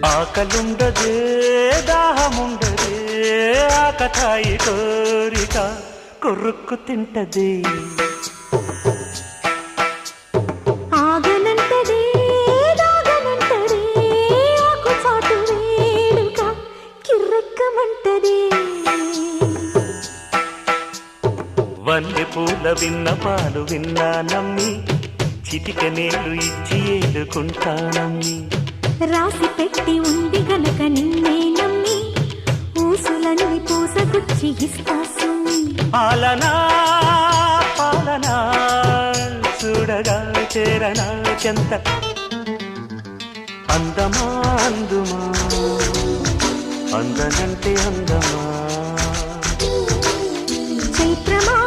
ఆకలుండదే దాహముండదే ఆకతాయి కోరిక కొరుక్కు తింటది ఆగనంటదే దాగనంటదే ఆకుచాటు వేడుక కిర్రెక్కమంటదే వన్నె పూల విన్నపాలు విన్నా నమ్మి చిటిక నేలు ఇచ్చి ఏలుకుంటానమ్మి రాసి పెట్టి ఉంది గనక నిన్నే నమ్మి ఊసులన్నీ పూసగుచ్చి ఇస్తా సుమ్మి పాలనా పాలనా చూడగా చేరనా చెంత అందమా అందుమా అందనంటే అందమా చైత్రమా